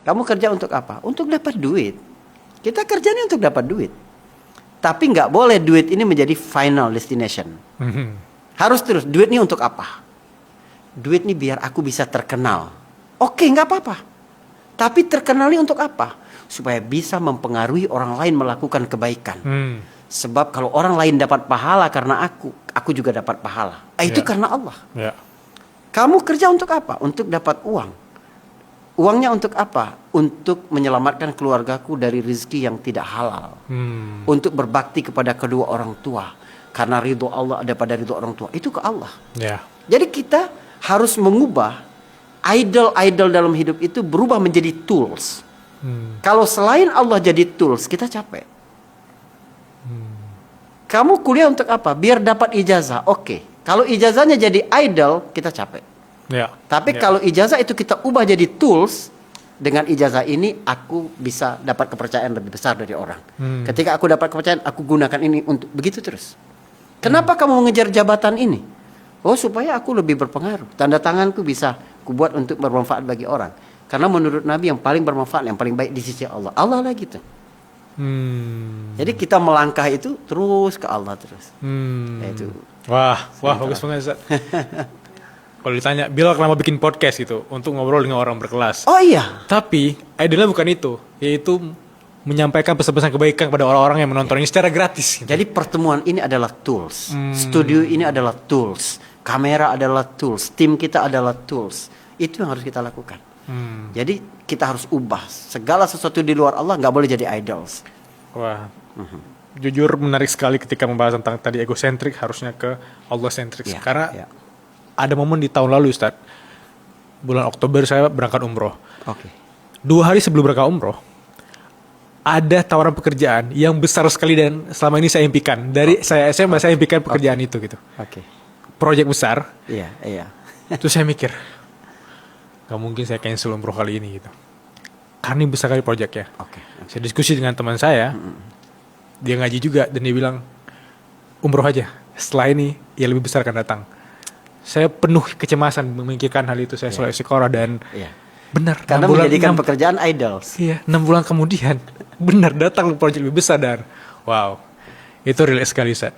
Kamu kerja untuk apa? Untuk dapat duit. Kita kerjanya untuk dapat duit. Tapi nggak boleh duit ini menjadi final destination. Harus terus, duit ini untuk apa? Duit ini biar aku bisa terkenal. Oke, nggak apa-apa. Tapi terkenal ini untuk apa? Supaya bisa mempengaruhi orang lain melakukan kebaikan. Sebab kalau orang lain dapat pahala karena aku juga dapat pahala. Itu karena Allah. Kamu kerja untuk apa? Untuk dapat uang. Uangnya untuk apa? Untuk menyelamatkan keluargaku dari rezeki yang tidak halal. Untuk berbakti kepada kedua orang tua. Karena ridho Allah ada pada ridho orang tua. Itu ke Allah. Jadi kita harus mengubah idol-idol dalam hidup itu berubah menjadi tools. Kalau selain Allah jadi tools, kita capek. Kamu kuliah untuk apa? Biar dapat ijazah. Oke. Kalau ijazahnya jadi idol, kita capek. Tapi kalau ijazah itu kita ubah jadi tools, dengan ijazah ini aku bisa dapat kepercayaan lebih besar dari orang. Ketika aku dapat kepercayaan, aku gunakan ini untuk begitu terus. Kenapa kamu mengejar jabatan ini? Oh, supaya aku lebih berpengaruh. Tanda tanganku bisa kubuat untuk bermanfaat bagi orang. Karena menurut Nabi yang paling bermanfaat, yang paling baik di sisi Allah. Allah lah gitu. Jadi kita melangkah itu terus ke Allah terus. Itu. Wah, bagus banget Ustaz. Kalau ditanya, Bilal kenapa bikin podcast gitu untuk ngobrol dengan orang berkelas? Oh iya. Tapi idenya bukan itu, yaitu menyampaikan pesan-pesan kebaikan kepada orang-orang yang menonton ini secara gratis. Gitu. Jadi pertemuan ini adalah tools, studio ini adalah tools, kamera adalah tools, tim kita adalah tools. Itu yang harus kita lakukan. Jadi kita harus ubah segala sesuatu di luar Allah nggak boleh jadi idols. Wah, jujur menarik sekali ketika membahas tentang tadi egosentrik harusnya ke Allah sentrik. Karena ada momen di tahun lalu Ustaz, bulan Oktober saya berangkat umroh. 2 hari sebelum berangkat umroh, ada tawaran pekerjaan yang besar sekali dan selama ini saya impikan. Dari saya SMA saya impikan pekerjaan itu gitu. Proyek besar. Terus saya mikir, gak mungkin saya cancel umroh kali ini gitu. Karena ini besar kali proyeknya. Saya diskusi dengan teman saya, dia ngaji juga dan dia bilang umroh aja. Setelah ini yang lebih besar akan datang. Saya penuh kecemasan memikirkan hal itu. Saya sholat istiqorah dan benar. Karena menjadikan pekerjaan idols. 6 bulan kemudian benar datang proyek lebih besar dan wow, itu relax sekali Ustaz.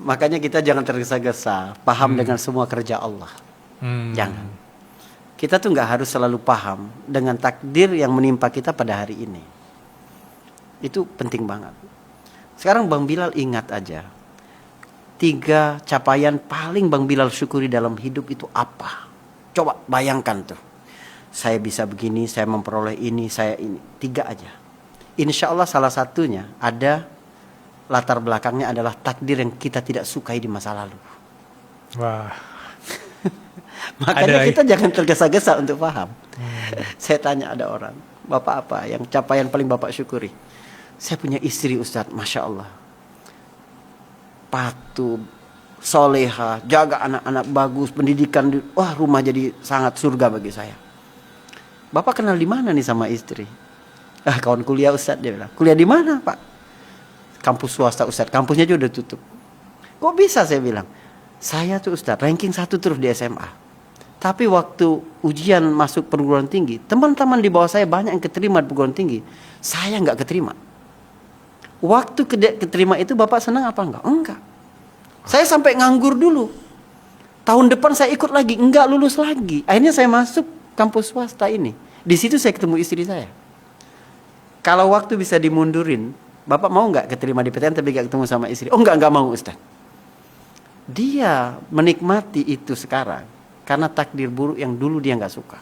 Makanya kita jangan tergesa-gesa paham dengan semua kerja Allah. Jangan. Kita tuh nggak harus selalu paham dengan takdir yang menimpa kita pada hari ini. Itu penting banget. Sekarang Bang Bilal ingat aja, 3 capaian paling Bang Bilal syukuri dalam hidup itu apa? Coba bayangkan tuh. Saya bisa begini, saya memperoleh ini, saya ini. 3 aja. Insya Allah salah satunya ada latar belakangnya adalah takdir yang kita tidak sukai di masa lalu. Makanya kita jangan tergesa-gesa untuk paham. Saya tanya ada orang, Bapak apa yang capaian paling Bapak syukuri? Saya punya istri Ustadz, Masya Allah. Patuh, soleha, jaga anak-anak bagus, pendidikan, rumah jadi sangat surga bagi saya. Bapak kenal di mana nih sama istri? Kawan kuliah Ustadz, dia bilang. Kuliah di mana Pak? Kampus swasta Ustadz, kampusnya juga udah tutup. Kok bisa saya bilang? Saya tuh Ustadz ranking 1 terus di SMA. Tapi waktu ujian masuk perguruan tinggi, teman-teman di bawah saya banyak yang keterima di perguruan tinggi. Saya nggak keterima. Waktu keterima itu Bapak senang apa enggak? Enggak. Saya sampai nganggur dulu. Tahun depan saya ikut lagi, enggak lulus lagi. Akhirnya saya masuk kampus swasta ini. Di situ saya ketemu istri saya. Kalau waktu bisa dimundurin, Bapak mau nggak keterima di PTN tapi nggak ketemu sama istri? Oh nggak mau Ustaz. Dia menikmati itu sekarang karena takdir buruk yang dulu dia nggak suka.